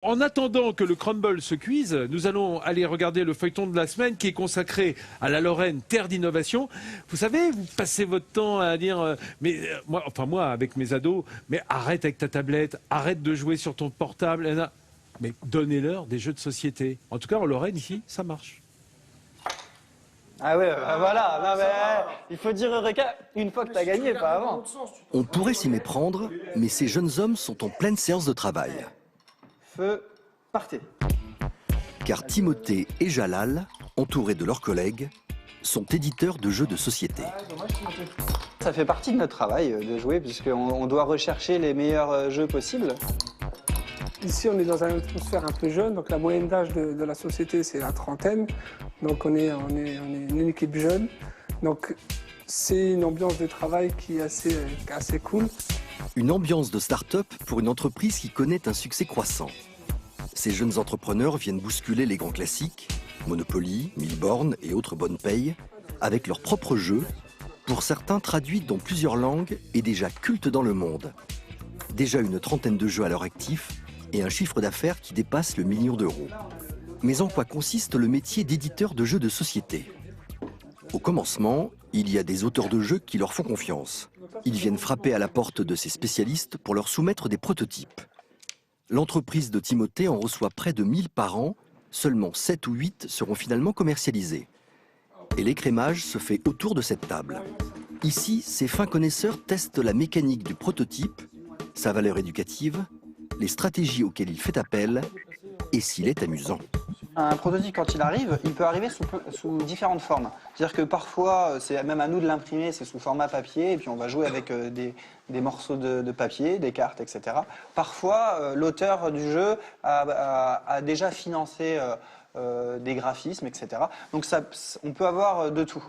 en attendant que le crumble se cuise, nous allons aller regarder le feuilleton de la semaine qui est consacré à la Lorraine, terre d'innovation. Vous savez, vous passez votre temps à dire, moi, avec mes ados, mais arrête avec ta tablette, arrête de jouer sur ton portable. Mais donnez-leur des jeux de société. En tout cas, en Lorraine, ici, ça marche. Ah ouais, voilà, non, mais, il faut dire Eureka une fois que t'as gagné, pas avant. On pourrait s'y méprendre, mais ces jeunes hommes sont en pleine séance de travail. Feu, partez. Car Timothée et Jalal, entourés de leurs collègues, sont éditeurs de jeux de société. Ça fait partie de notre travail de jouer, puisqu'on doit rechercher les meilleurs jeux possibles. Ici, on est dans une atmosphère un peu jeune, donc la moyenne d'âge de la société, c'est la trentaine. Donc on est une équipe jeune. Donc c'est une ambiance de travail qui est assez cool. Une ambiance de start-up pour une entreprise qui connaît un succès croissant. Ces jeunes entrepreneurs viennent bousculer les grands classiques, Monopoly, Milborn et autres bonnes payes, avec leurs propres jeux, pour certains traduits dans plusieurs langues et déjà cultes dans le monde. Déjà une trentaine de jeux à leur actif et un chiffre d'affaires qui dépasse le million d'euros. Mais en quoi consiste le métier d'éditeur de jeux de société? Au commencement, il y a des auteurs de jeux qui leur font confiance. Ils viennent frapper à la porte de ces spécialistes pour leur soumettre des prototypes. L'entreprise de Timothée en reçoit près de 1000 par an, seulement 7 ou 8 seront finalement commercialisés. Et l'écrémage se fait autour de cette table. Ici, ces fins connaisseurs testent la mécanique du prototype, sa valeur éducative, les stratégies auxquelles il fait appel et s'il est amusant. Un prototype, quand il arrive, il peut arriver sous différentes formes. C'est-à-dire que parfois, c'est même à nous de l'imprimer, c'est sous format papier, et puis on va jouer avec des morceaux de papier, des cartes, etc. Parfois, l'auteur du jeu a déjà financé des graphismes, etc. Donc on peut avoir de tout.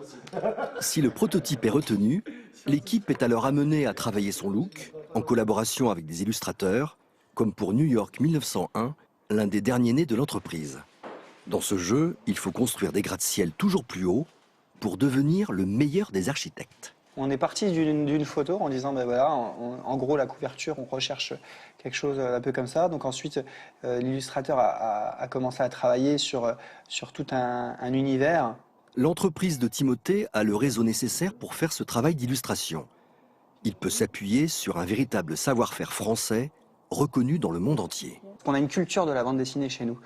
Si le prototype est retenu, l'équipe est alors amenée à travailler son look, en collaboration avec des illustrateurs, comme pour New York 1901, l'un des derniers nés de l'entreprise. Dans ce jeu, il faut construire des gratte-ciel toujours plus hauts pour devenir le meilleur des architectes. On est parti d'une photo en disant, ben voilà, en gros, la couverture, on recherche quelque chose un peu comme ça. Donc ensuite, l'illustrateur a commencé à travailler sur tout un univers. L'entreprise de Timothée a le réseau nécessaire pour faire ce travail d'illustration. Il peut s'appuyer sur un véritable savoir-faire français reconnu dans le monde entier. On a une culture de la bande dessinée chez nous,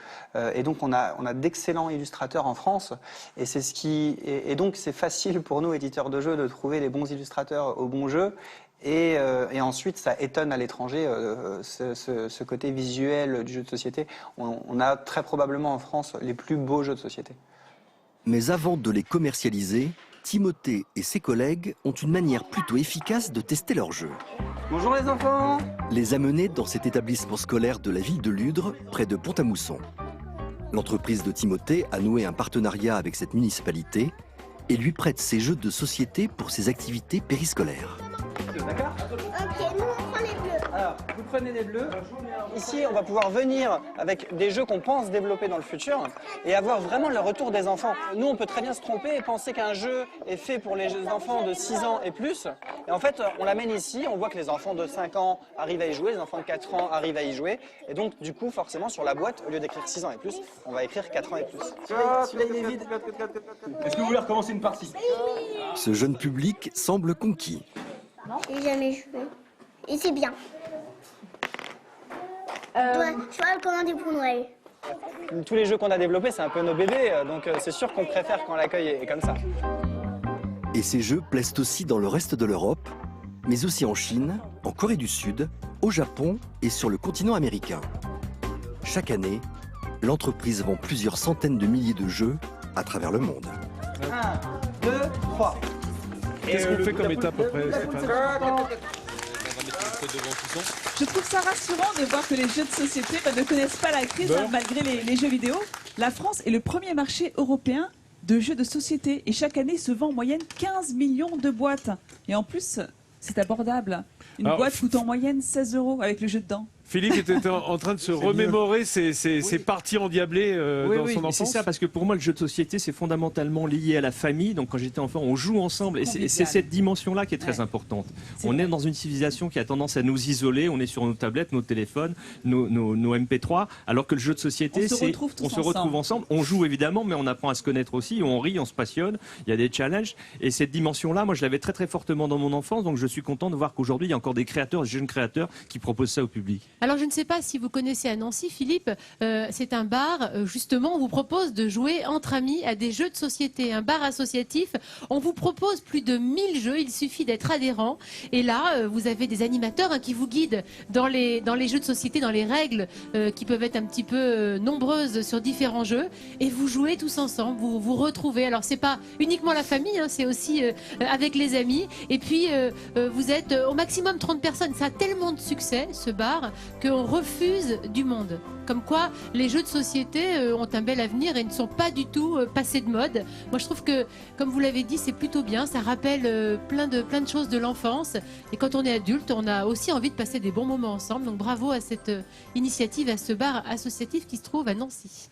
et donc on a d'excellents illustrateurs en France, et donc c'est facile pour nous, éditeurs de jeux, de trouver les bons illustrateurs au bon jeu, et ensuite ça étonne à l'étranger ce côté visuel du jeu de société. On a très probablement en France les plus beaux jeux de société. Mais avant de les commercialiser, Timothée et ses collègues ont une manière plutôt efficace de tester leurs jeux. Bonjour les enfants! Les amener dans cet établissement scolaire de la ville de Ludre, près de Pont-à-Mousson. L'entreprise de Timothée a noué un partenariat avec cette municipalité et lui prête ses jeux de société pour ses activités périscolaires. D'accord? Ok, nous on prend les bleus. Alors, vous prenez les bleus. Ici, on va pouvoir venir avec des jeux qu'on pense développer dans le futur et avoir vraiment le retour des enfants. Nous, on peut très bien se tromper et penser qu'un jeu est fait pour les enfants de 6 ans et plus. Et en fait, on l'amène ici, on voit que les enfants de 5 ans arrivent à y jouer, les enfants de 4 ans arrivent à y jouer. Et donc, du coup, forcément, sur la boîte, au lieu d'écrire 6 ans et plus, on va écrire 4 ans et plus. Celui-là, il est vide. Est-ce que vous voulez recommencer une partie? Ce jeune public semble conquis. J'ai jamais joué. Et c'est bien. Je vois le commander pour Noël. Tous les jeux qu'on a développés, c'est un peu nos bébés, donc c'est sûr qu'on préfère quand l'accueil est comme ça. Et ces jeux plaisent aussi dans le reste de l'Europe, mais aussi en Chine, en Corée du Sud, au Japon et sur le continent américain. Chaque année, l'entreprise vend plusieurs centaines de milliers de jeux à travers le monde. 1, 2, 3. Qu'est-ce qu'on fait comme étape après, Stéphane? Je trouve ça rassurant de voir que les jeux de société ne connaissent pas la crise malgré les jeux vidéo. La France est le premier marché européen de jeux de société et chaque année se vend en moyenne 15 millions de boîtes. Et en plus, c'est abordable. Une boîte coûte en moyenne 16 € avec le jeu dedans. Philippe était en train de se remémorer ses parties endiablées dans son enfance. C'est ça, parce que pour moi, le jeu de société, c'est fondamentalement lié à la famille. Donc, quand j'étais enfant, on joue ensemble. Et c'est cette dimension-là qui est très importante. On est dans une civilisation qui a tendance à nous isoler. On est sur nos tablettes, nos téléphones, nos MP3. Alors que le jeu de société, on se retrouve ensemble. On joue évidemment, mais on apprend à se connaître aussi. On rit, on se passionne. Il y a des challenges. Et cette dimension-là, moi, je l'avais très, très fortement dans mon enfance. Donc, je suis content de voir qu'aujourd'hui, il y a encore des créateurs, des jeunes créateurs qui proposent ça au public. Alors, je ne sais pas si vous connaissez à Nancy, Philippe, c'est un bar, justement, on vous propose de jouer entre amis à des jeux de société, un bar associatif. On vous propose plus de 1000 jeux, il suffit d'être adhérent. Et là, vous avez des animateurs qui vous guident dans les jeux de société, dans les règles qui peuvent être un petit peu nombreuses sur différents jeux. Et vous jouez tous ensemble, vous vous retrouvez. Alors, c'est pas uniquement la famille, c'est aussi avec les amis. Et puis, vous êtes au maximum 30 personnes. Ça a tellement de succès, ce bar, qu'on refuse du monde. Comme quoi, les jeux de société ont un bel avenir et ne sont pas du tout passés de mode. Moi, je trouve que, comme vous l'avez dit, c'est plutôt bien. Ça rappelle plein de choses de l'enfance. Et quand on est adulte, on a aussi envie de passer des bons moments ensemble. Donc, bravo à cette initiative, à ce bar associatif qui se trouve à Nancy.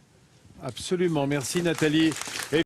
Absolument. Merci, Nathalie.